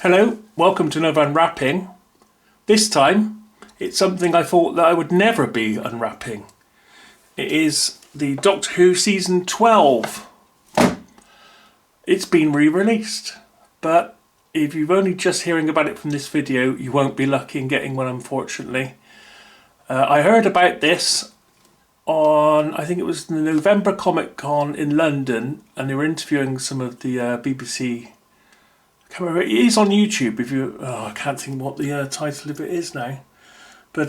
Hello, welcome to another unwrapping. This time, it's something I thought that I would never be unwrapping. It is the Doctor Who Season 12. It's been re-released, but if you're only just hearing about it from this video, you won't be lucky in getting one, unfortunately. I heard about this on, I think it was the November Comic Con in London, and they were interviewing some of the BBC. I can't remember. It is on YouTube. If you, I can't think what the title of it is now. But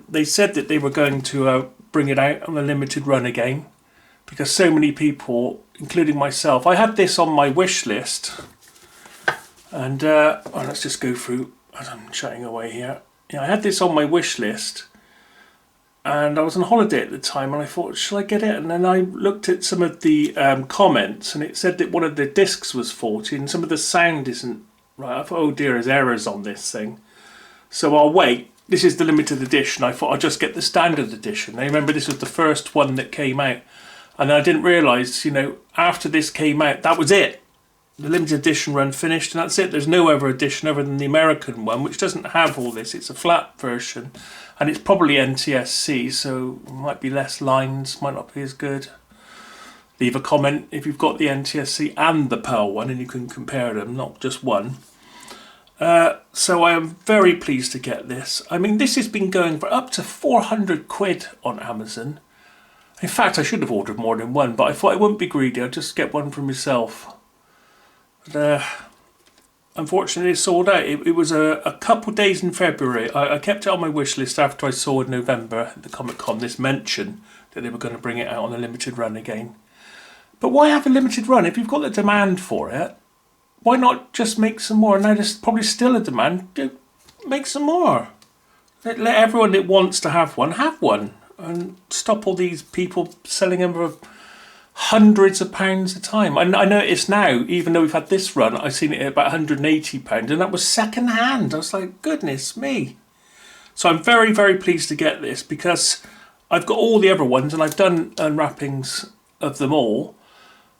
they said that they were going to bring it out on a limited run again, because so many people, including myself, I had this on my wish list. And let's just go through as I'm chatting away here. Yeah, I had this on my wish list, and I was on holiday at the time, and I thought, shall I get it? And then I looked at some of the comments, and it said that one of the discs was faulty, and some of the sound isn't right. I thought, oh dear, there's errors on this thing. So I'll wait. This is the limited edition. I thought I'd just get the standard edition. I remember this was the first one that came out, and I didn't realise, after this came out, that was it. The limited edition run finished, and that's it. There's no other edition other than the American one, which doesn't have all this. It's a flat version, and it's probably NTSC, so it might be less lines, might not be as good. Leave a comment if you've got the NTSC and the PAL one, and you can compare them, not just one. So I am very pleased to get this. I mean, this has been going for up to 400 quid on Amazon. In fact, I should have ordered more than one, but I thought I wouldn't be greedy. I'd just get one for myself. But unfortunately, it sold out. It was a couple days in February. I kept it on my wish list after I saw in November at the Comic Con this mention that they were going to bring it out on a limited run again. But why have a limited run? If you've got the demand for it, why not just make some more? Now there's probably still a demand. Make some more. Let everyone that wants to have one, and stop all these people selling them for hundreds of pounds a time. And I notice now, even though we've had this run, I've seen it at about £180, and that was second hand. I was like, goodness me. So I'm very, very pleased to get this, because I've got all the other ones, and I've done unwrappings of them all,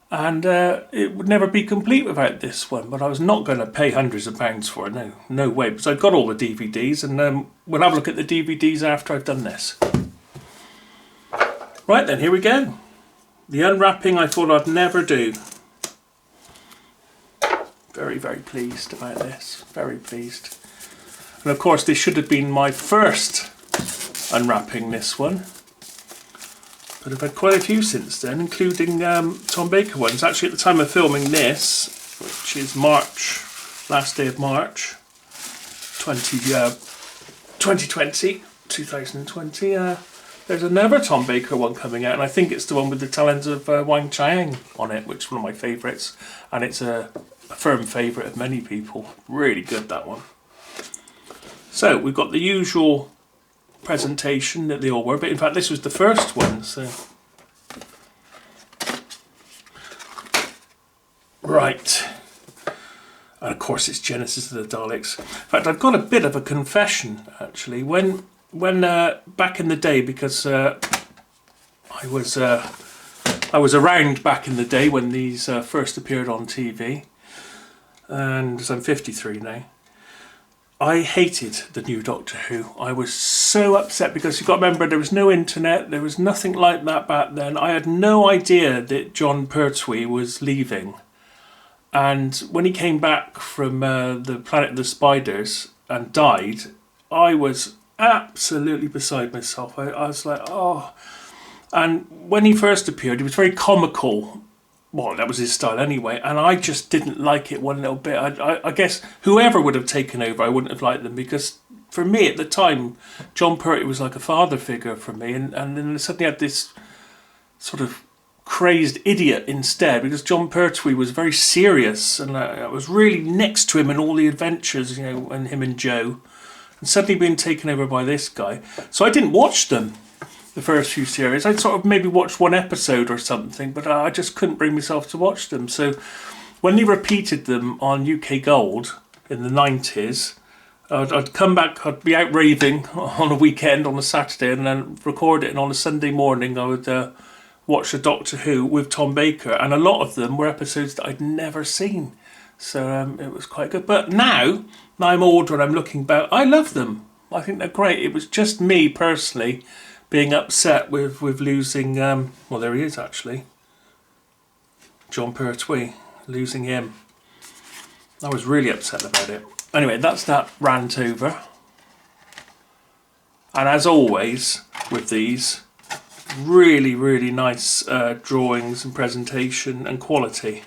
and it would never be complete without this one. But I was not going to pay hundreds of pounds for it. No way, because I've got all the DVDs, and we'll have a look at the DVDs after I've done this. Right then, here we go. The unwrapping I thought I'd never do. Very, very pleased about this. Very pleased. And of course, this should have been my first unwrapping, this one. But I've had quite a few since then, including Tom Baker ones. Actually, at the time of filming this, which is March, last day of March, 2020, there's another Tom Baker one coming out, and I think it's the one with the talents of Wang Chiang on it, which is one of my favourites, and it's a firm favourite of many people. Really good, that one. So we've got the usual presentation that they all were, but in fact this was the first one. So right, and of course it's Genesis of the Daleks. In fact, I've got a bit of a confession actually. When back in the day, because I was around back in the day when these first appeared on TV, and as I'm 53 now, I hated the new Doctor Who. I was so upset, because you've got to remember, there was no internet, there was nothing like that back then. I had no idea that Jon Pertwee was leaving, and when he came back from the Planet of the Spiders and died, I was absolutely beside myself. I was like, oh. And when he first appeared, he was very comical. Well, that was his style anyway, and I just didn't like it one little bit. I guess whoever would have taken over, I wouldn't have liked them, because for me at the time, Jon Pertwee was like a father figure for me, and then suddenly had this sort of crazed idiot instead, because Jon Pertwee was very serious, and I was really next to him in all the adventures, and him and Jo. And suddenly being taken over by this guy. So I didn't watch them, the first few series. I'd sort of maybe watched one episode or something, but I just couldn't bring myself to watch them. So when they repeated them on UK Gold in the 90s, I'd come back, I'd be out raving on a weekend, on a Saturday, and then record it, and on a Sunday morning I would watch a Doctor Who with Tom Baker, and a lot of them were episodes that I'd never seen. So it was quite good. But now I'm older and I'm looking back, I love them. I think they're great. It was just me personally being upset with losing, well, there he is actually, John Pertwee, losing him. I was really upset about it. Anyway, that's that rant over. And as always with these, really, really nice drawings and presentation and quality.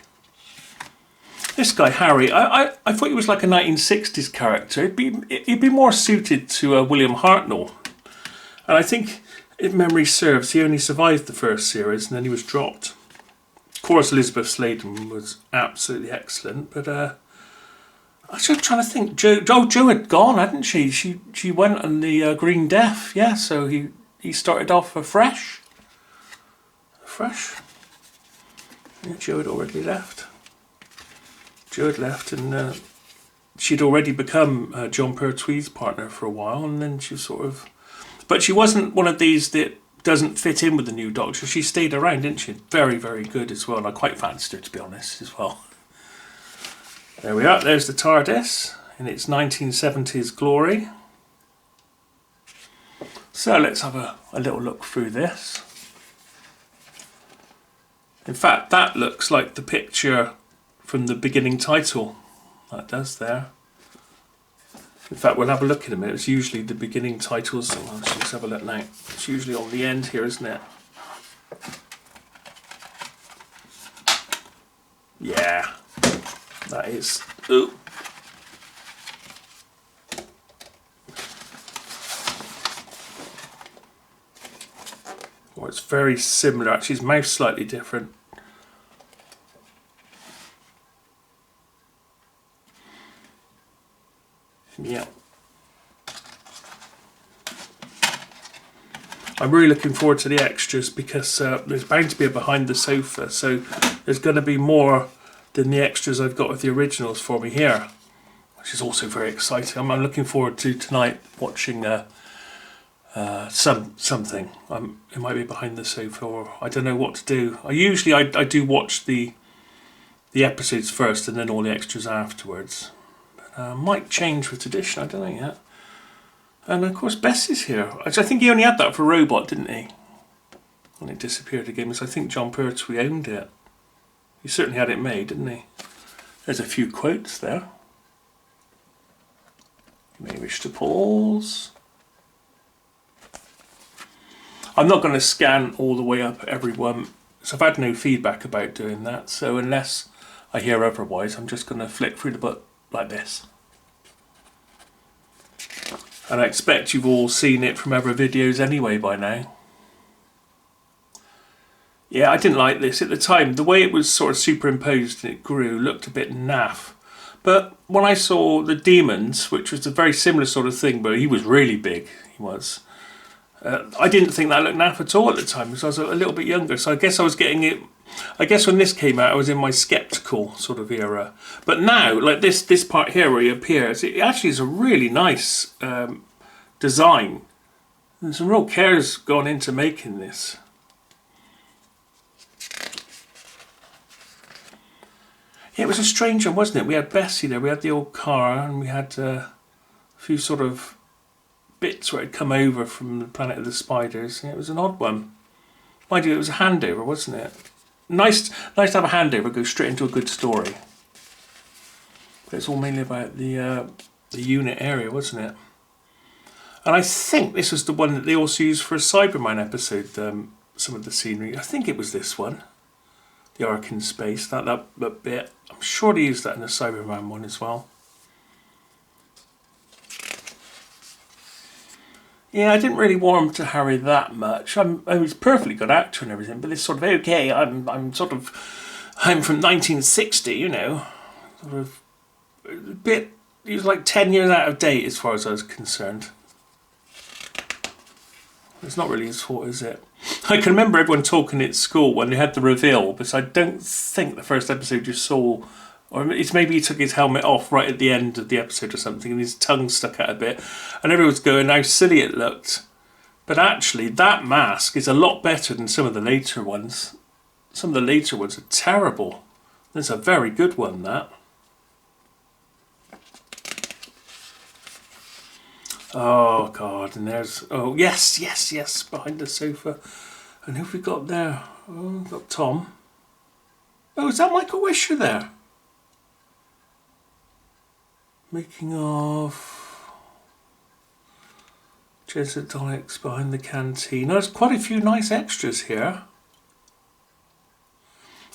This guy, Harry, I thought he was like a 1960s character. He'd be more suited to William Hartnell. And I think, if memory serves, he only survived the first series and then he was dropped. Of course, Elizabeth Sladen was absolutely excellent, but I was just trying to think. Jo had gone, hadn't she? She went on the Green Death, yeah, so he started off afresh. Yeah, Jo had already left. Jo had left and she'd already become John Pertwee's partner for a while, and then she sort of... But she wasn't one of these that doesn't fit in with the new Doctor. She stayed around, didn't she? Very, very good as well, and I quite fancied her, to be honest, as well. There we are, there's the TARDIS in its 1970s glory. So let's have a little look through this. In fact, that looks like the picture from the beginning title. That does there. In fact, we'll have a look in a minute. It's usually the beginning titles. So let's have a look now. It's usually on the end here, isn't it? Yeah, that is. Ooh. Oh, it's very similar. Actually, his mouth's slightly different. Yeah. I'm really looking forward to the extras because there's bound to be a behind the sofa, so there's going to be more than the extras I've got with the originals for me here, which is also very exciting. I'm looking forward to tonight watching something. It might be behind the sofa, or I don't know what to do. I do watch the episodes first and then all the extras afterwards. Might change with tradition, I don't know yet. And of course Bess is here. I think he only had that for Robot, didn't he? When it disappeared again, because I think John Pertwee owned it. He certainly had it made, didn't he? There's a few quotes there. You may wish to pause. I'm not going to scan all the way up every one, so I've had no feedback about doing that, so unless I hear otherwise, I'm just going to flick through the book like this. And I expect you've all seen it from other videos anyway by now. Yeah, I didn't like this at the time. The way it was sort of superimposed and it grew looked a bit naff. But when I saw the Demons, which was a very similar sort of thing, but he was really big, he was. I didn't think that looked naff at all at the time because I was a little bit younger. So I guess I was getting it. I guess when this came out, I was in my sceptical sort of era. But now, like this part here where he appears, it actually is a really nice design. And some real care's gone into making this. Yeah, it was a strange one, wasn't it? We had Bessie there, we had the old car, and we had a few sort of bits where it had come over from the Planet of the Spiders. Yeah, it was an odd one. Mind you, it was a handover, wasn't it? Nice to have a handover, go straight into a good story. But it's all mainly about the unit area, wasn't it? And I think this was the one that they also used for a Cybermen episode, some of the scenery. I think it was this one. The Ark in Space, that bit. I'm sure they used that in the Cyberman one as well. Yeah, I didn't really warm to Harry that much. I was a perfectly good actor and everything, but this sort of, okay, I'm from 1960, you know. Sort of a bit, he was like 10 years out of date as far as I was concerned. It's not really his fault, is it? I can remember everyone talking at school when they had the reveal, but I don't think the first episode you saw, or it's maybe he took his helmet off right at the end of the episode or something and his tongue stuck out a bit, and everyone was going how silly it looked. But actually that mask is a lot better than some of the later ones. Some of the later ones are terrible. There's a very good one, that. Oh God, and there's, oh yes, yes, yes, behind the sofa. And who have we got there? Oh, we've got Tom. Oh, is that Michael Wisher there? Making of Jameson Daleks behind the canteen. There's quite a few nice extras here.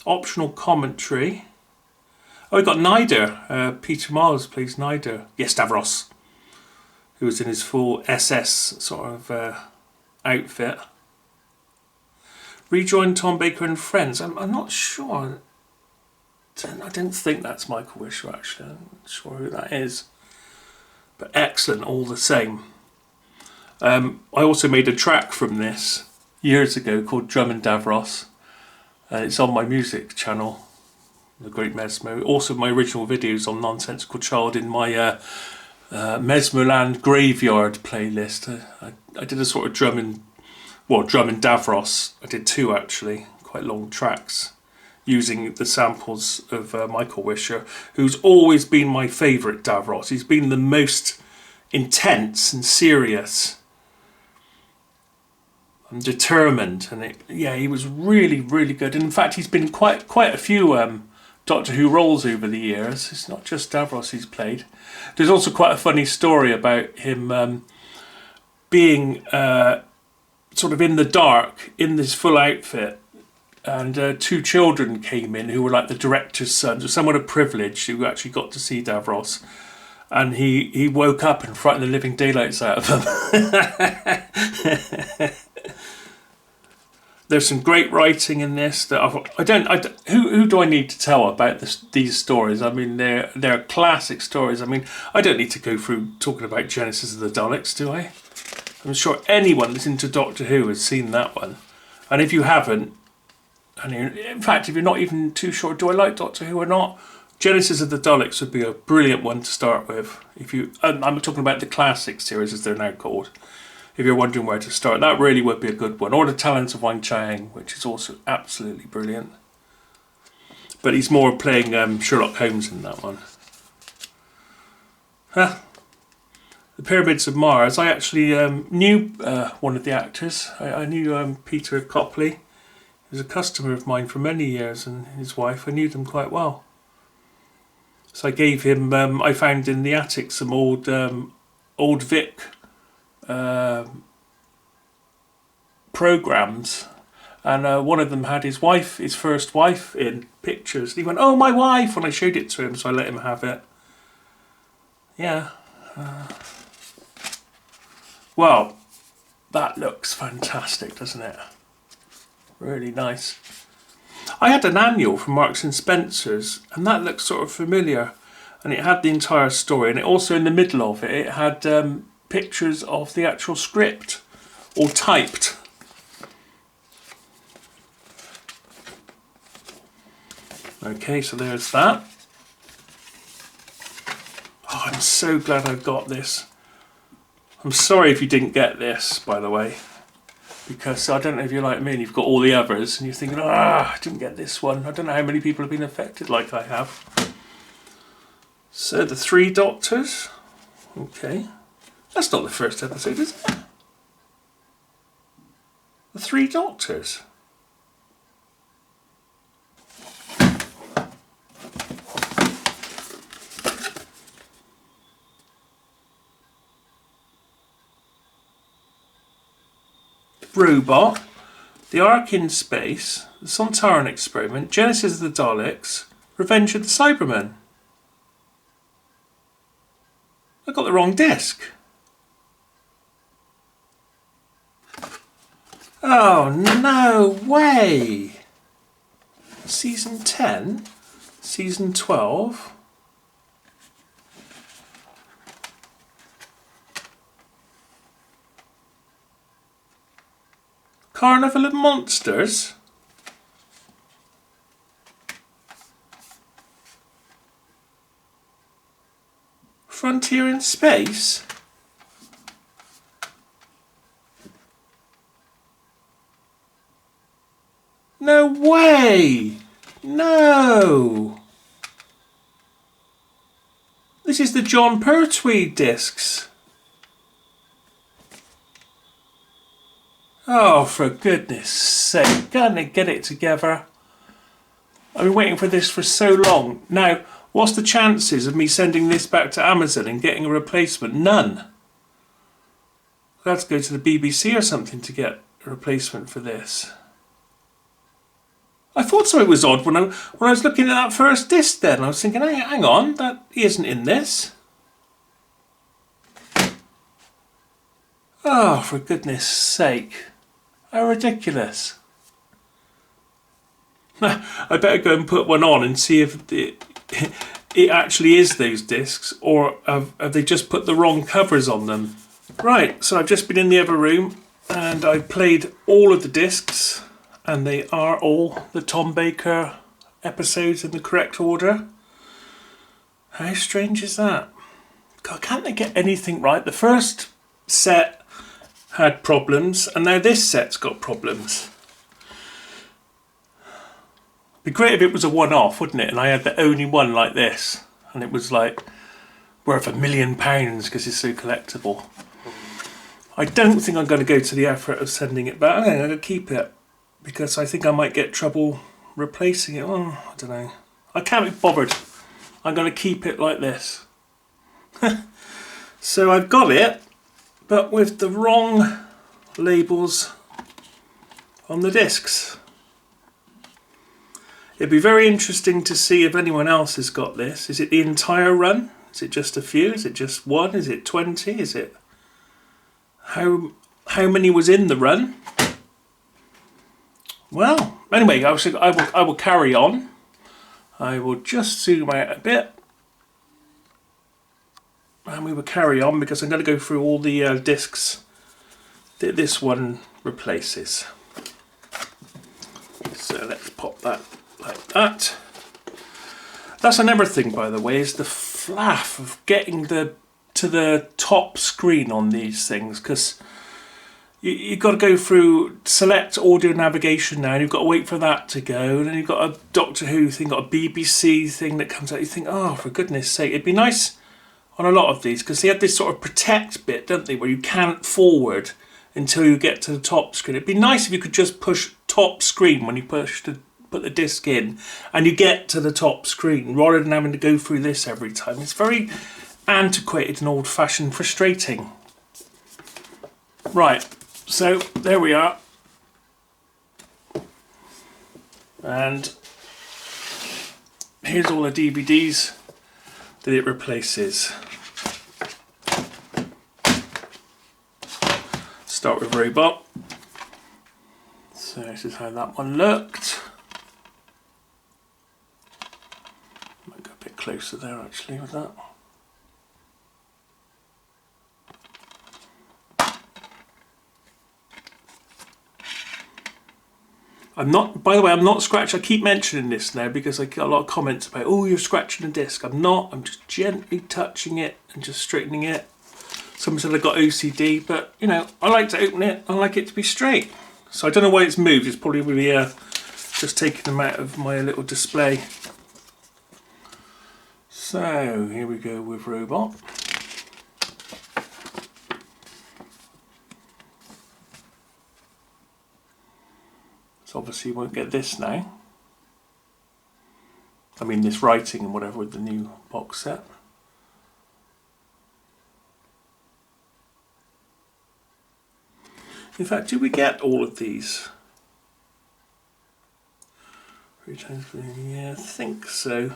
Optional commentary. Oh, we got Nider. Peter Miles plays Nider. Yes, Davros, who was in his full SS sort of outfit. Rejoin Tom Baker and friends. I'm not sure. I don't think that's Michael Wisher, actually. I'm not sure who that is. But excellent all the same. I also made a track from this years ago called Drum and Davros. It's on my music channel, The Great Mesmo. Also my original videos on Nonsensical Child in my Mesmoland Graveyard playlist. I did a sort of Drum and Davros. I did two actually, quite long tracks, using the samples of Michael Wisher, who's always been my favourite Davros. He's been the most intense and serious and determined, and he was really, really good. And in fact, he's been quite a few Doctor Who roles over the years. It's not just Davros he's played. There's also quite a funny story about him being sort of in the dark in this full outfit, and two children came in who were like the director's sons, or someone of privilege who actually got to see Davros, and he woke up and frightened the living daylights out of them. There's some great writing in this that who do I need to tell about these stories? I mean, they're classic stories. I mean, I don't need to go through talking about Genesis of the Daleks, do I? I'm sure anyone that's into Doctor Who has seen that one. And if you haven't, and in fact, if you're not even too sure, do I like Doctor Who or not? Genesis of the Daleks would be a brilliant one to start with. I'm talking about the classic series, as they're now called. If you're wondering where to start, that really would be a good one. Or The Talents of Wang Chiang, which is also absolutely brilliant. But he's more playing Sherlock Holmes in that one. The Pyramids of Mars. I actually knew one of the actors. I knew Peter Copley. He was a customer of mine for many years, and his wife. I knew them quite well. So I gave him. I found in the attic some old Vic programs, and one of them had his first wife in pictures. He went, "Oh, my wife!" when I showed it to him, so I let him have it. Yeah. Well, that looks fantastic, doesn't it? Really nice. I had an annual from Marks and Spencer's, and that looks sort of familiar. And it had the entire story, and it also, in the middle of it, it had pictures of the actual script, all typed. Okay, so there's that. Oh, I'm so glad I've got this. I'm sorry if you didn't get this, by the way, because I don't know if you're like me and you've got all the others and you're thinking, I didn't get this one. I don't know how many people have been affected like I have. So the Three Doctors. Okay. That's not the first episode, is it? The Three Doctors. Robot, The Ark in Space, The Sontaran Experiment, Genesis of the Daleks, Revenge of the Cybermen. I got the wrong disc. Oh, no way! Season 10? Season 12? Carnival of Monsters? Frontier in Space? No way! No! This is the John Pertwee discs. Oh, for goodness sake, gonna get it together. I've been waiting for this for so long. Now, what's the chances of me sending this back to Amazon and getting a replacement? None. I'll have to go to the BBC or something to get a replacement for this. I thought something was odd when I was looking at that first disc then. I was thinking, hey, hang on, that he isn't in this. Oh, for goodness sake. How ridiculous. I better go and put one on and see if it actually is those discs, or have they just put the wrong covers on them. Right, so I've just been in the other room and I played all of the discs, and they are all the Tom Baker episodes in the correct order. How strange is that? God, can't they get anything right? The first set had problems, and now this set's got problems. It'd be great if it was a one-off, wouldn't it? And I had the only one like this, and it was like worth £1 million because it's so collectible. I don't think I'm going to go to the effort of sending it back. I think I'm going to keep it because I think I might get trouble replacing it. Oh, I don't know. I can't be bothered. I'm going to keep it like this. So I've got it, but with the wrong labels on the discs. It'd be very interesting to see if anyone else has got this. Is it the entire run? Is it just a few? Is it just one? Is it 20? Is it... How many was in the run? Well, anyway, I will carry on. I will just zoom out a bit. And we will carry on because I'm going to go through all the discs that this one replaces. So let's pop that like that. That's another thing, by the way, is the flaff of getting to the top screen on these things, because you've got to go through select audio navigation now, and you've got to wait for that to go, and then you've got a Doctor Who thing, got a BBC thing that comes out. You think, oh, for goodness sake, it'd be nice on a lot of these because they have this sort of protect bit, don't they, where you can't forward until you get to the top screen. It'd be nice if you could just push top screen when you put the disc in and you get to the top screen, rather than having to go through this every time. It's very antiquated and old-fashioned, frustrating. Right, so there we are, and here's all the DVDs that it replaces. Start with Robot. So this is how that one looked. Might go a bit closer there actually with that. By the way, I'm not scratching. I keep mentioning this now because I get a lot of comments about, oh, you're scratching the disc. I'm not. I'm just gently touching it and just straightening it. Someone said I got OCD, but, you know, I like to open it. I like it to be straight. So I don't know why it's moved. It's probably really just taking them out of my little display. So here we go with Robot. So obviously you won't get this now. I mean this writing and whatever with the new box set. In fact, do we get all of these? Yeah, I think so.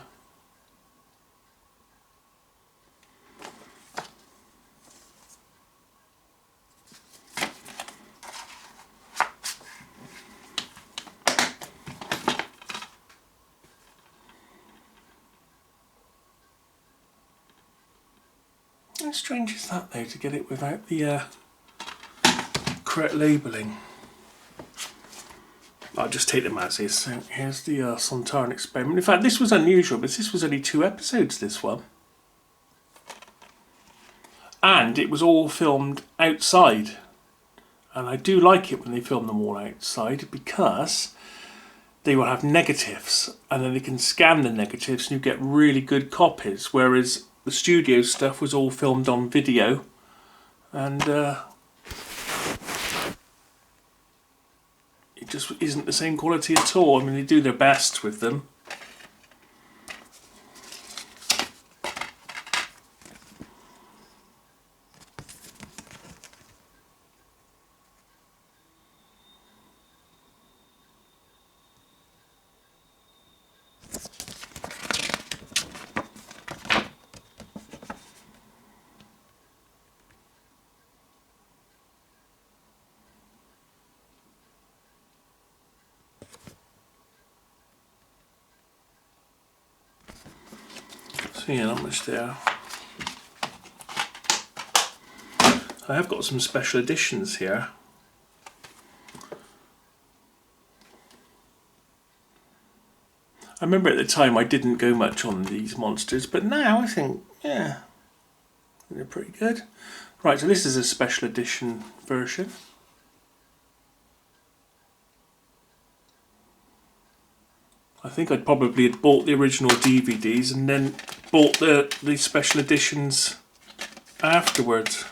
How strange is that though, to get it without the correct labelling? I'll just take them as is. So here's the Sontaran Experiment. In fact, this was unusual because this was only 2 episodes, this one. And it was all filmed outside. And I do like it when they film them all outside because they will have negatives and then they can scan the negatives and you get really good copies, whereas the studio stuff was all filmed on video and just isn't the same quality at all. I mean, they do their best with them. So yeah, not much there. I have got some special editions here. I remember at the time I didn't go much on these monsters, but now I think, yeah, they're pretty good. Right, so this is a special edition version. I think I'd probably had bought the original DVDs and then bought the special editions afterwards.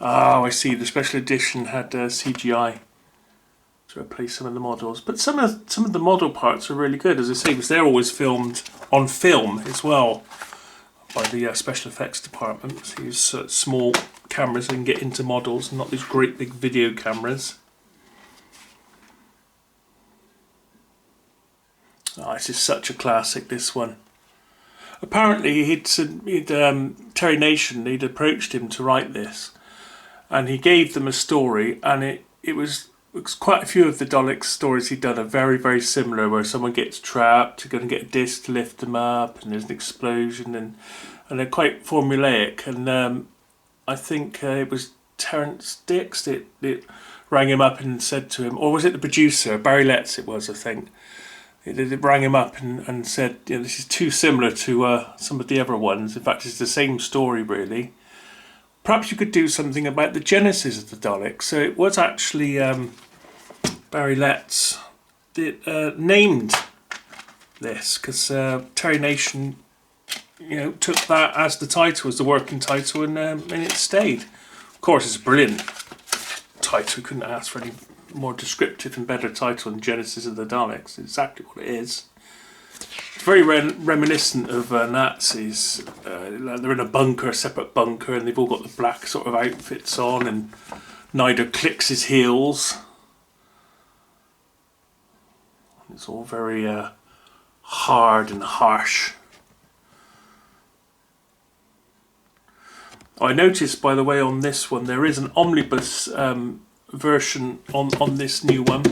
Oh, I see. The special edition had CGI to replace some of the models, but some of the model parts are really good, as I say, because they're always filmed on film as well by the special effects department. So use small cameras so they can get into models, and not these great big video cameras. Oh, this is such a classic, this one. Apparently, Terry Nation, he'd approached him to write this. And he gave them a story, and it was quite a few of the Daleks stories he'd done are very, very similar, where someone gets trapped, you're going to get a disc to lift them up, and there's an explosion, and they're quite formulaic. And I think it was Terence Dix that rang him up and said to him, or was it the producer, Barry Letts it was, I think. It rang him up and said, you know, this is too similar to some of the other ones. In fact, it's the same story, really. Perhaps you could do something about the genesis of the Daleks. So it was actually Barry Letts that named this, because Terry Nation, you know, took that as the title, as the working title, and it stayed. Of course, it's a brilliant title. We couldn't ask for any more descriptive and better title than Genesis of the Daleks. It's exactly what it is. It's very reminiscent of Nazis. They're in a bunker, a separate bunker, and they've all got the black sort of outfits on, and neither clicks his heels. It's all very hard and harsh. I noticed, by the way, on this one, there is an omnibus version on this new one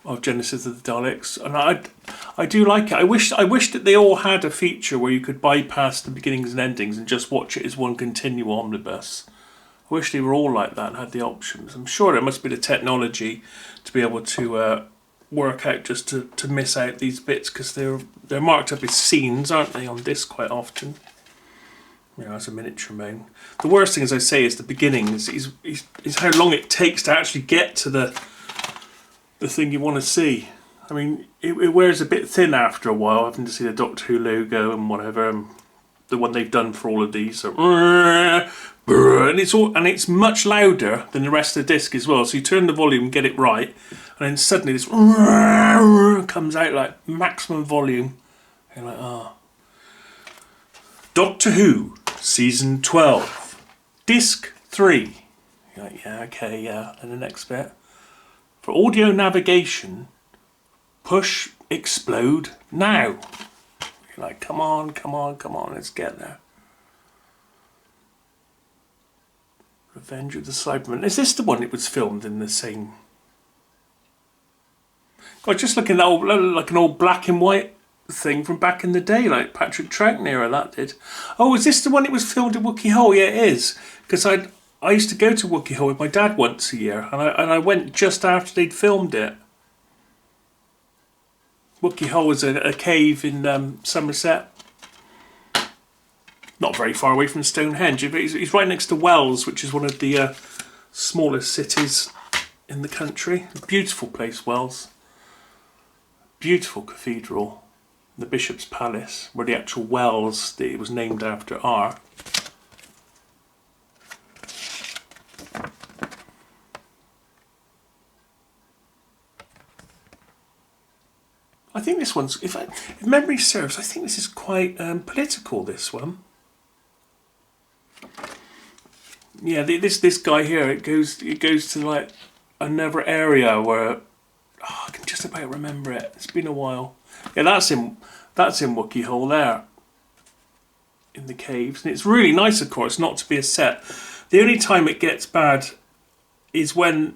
of Genesis of the Daleks, and I do like it. I wish that they all had a feature where you could bypass the beginnings and endings and just watch it as one continual omnibus. I wish they were all like that and had the options. I'm sure there must be the technology to be able to work out just to miss out these bits, because they're marked up as scenes, aren't they, on disc quite often. You know, as a miniature moan. The worst thing, as I say, is the beginnings. Is how long it takes to actually get to the thing you want to see. I mean, it wears a bit thin after a while, having to see the Doctor Who logo and whatever. The one they've done for all of these, so, and it's much louder than the rest of the disc as well. So you turn the volume, get it right, and then suddenly this comes out like maximum volume. And you're like, oh. Doctor Who, Season 12, Disc 3. You're like, yeah, okay, yeah. And the next bit. For audio navigation, push explode now. You're like, come on, let's get there. Revenge of the Cybermen. Is this the one that was filmed in the same? God, just looking at that like an old black and white thing from back in the day, like Patrick Troughton era, that did. Oh, is this the one that was filmed at Wookey Hole? Yeah, it is. Because I used to go to Wookey Hole with my dad once a year, and I went just after they'd filmed it. Wookey Hole was a cave in Somerset. not very far away from Stonehenge. He's right next to Wells, which is one of the smallest cities in the country. Beautiful place, Wells. Beautiful cathedral. The Bishop's Palace, where the actual wells that it was named after are. I think this one's, if memory serves, I think this is quite political, this one. Yeah, this guy here, it goes to like another area where, oh, I can just about remember it. It's been a while. Yeah, that's in Wookey Hole there, in the caves. And it's really nice, of course, not to be a set. The only time it gets bad is when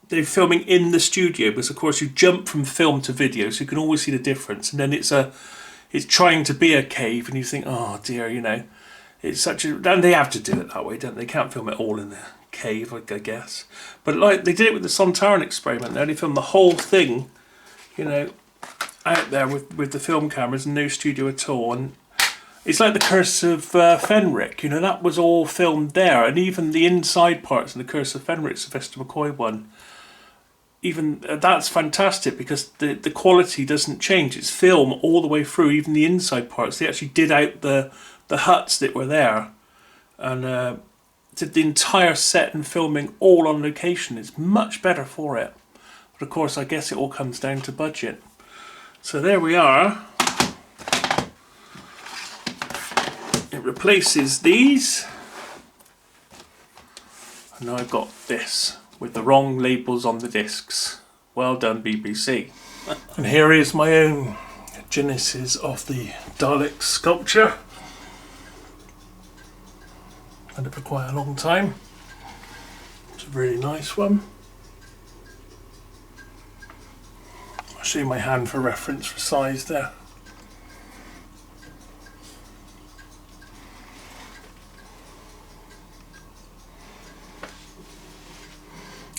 they're filming in the studio, because of course you jump from film to video, so you can always see the difference. And then it's trying to be a cave, and you think, oh dear, you know, it's such a. And they have to do it that way, don't they? They can't film it all in the cave, I guess. But like they did it with the Sontaran Experiment, they only filmed the whole thing, you know, out there with the film cameras and no studio at all. And it's like the Curse of Fenric, you know, that was all filmed there, and even the inside parts in the Curse of Fenric, Sylvester McCoy one. Even that's fantastic because the quality doesn't change. It's film all the way through, even the inside parts. They actually did out the huts that were there, and did the entire set and filming all on location. It's much better for it. But of course, I guess it all comes down to budget. So there we are. It replaces these. And now I've got this, with the wrong labels on the discs. Well done, BBC. And here is my own genesis of the Dalek sculpture. Had it for quite a long time. It's a really nice one. I'll show you my hand for reference for size there.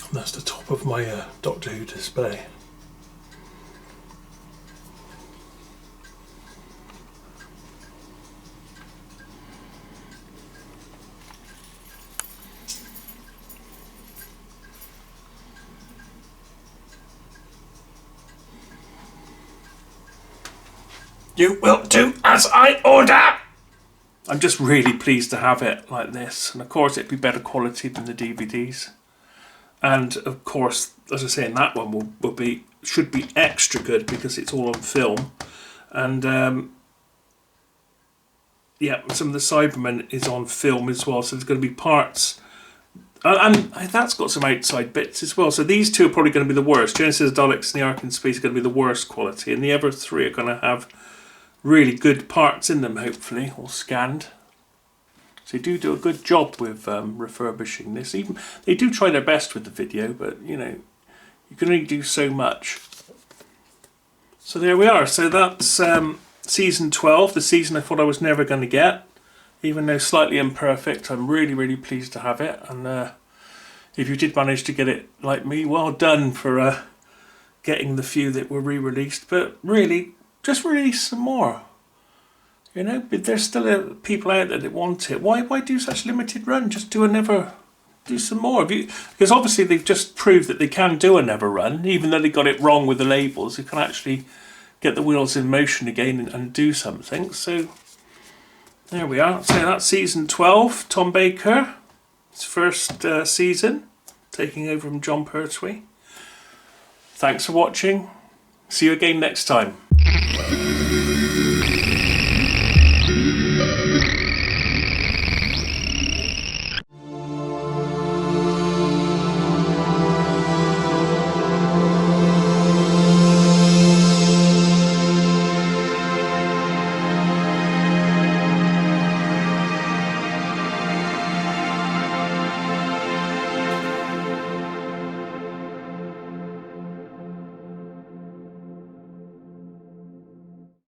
And that's the top of my Doctor Who display. You will do as I order! I'm just really pleased to have it like this. And of course it'd be better quality than the DVDs. And of course, as I say, in that one should be extra good because it's all on film. And yeah, some of the Cybermen is on film as well. So there's going to be parts. And that's got some outside bits as well. So these two are probably going to be the worst. Genesis, Daleks and the Ark in Space are going to be the worst quality. And the other three are going to have really good parts in them, hopefully, all scanned. So they do a good job with refurbishing this. Even they do try their best with the video, but you know, you can only do so much. So there we are. So that's season 12, the season I thought I was never going to get. Even though slightly imperfect, I'm really, really pleased to have it. And if you did manage to get it like me, well done for getting the few that were re-released. But really, just release some more. You know, but there's still people out there that want it. Why do such limited run? Just do some more. Because obviously they've just proved that they can do another run, even though they got it wrong with the labels. They can actually get the wheels in motion again and do something. So there we are. So that's season 12. Tom Baker, his first season, taking over from John Pertwee. Thanks for watching. See you again next time.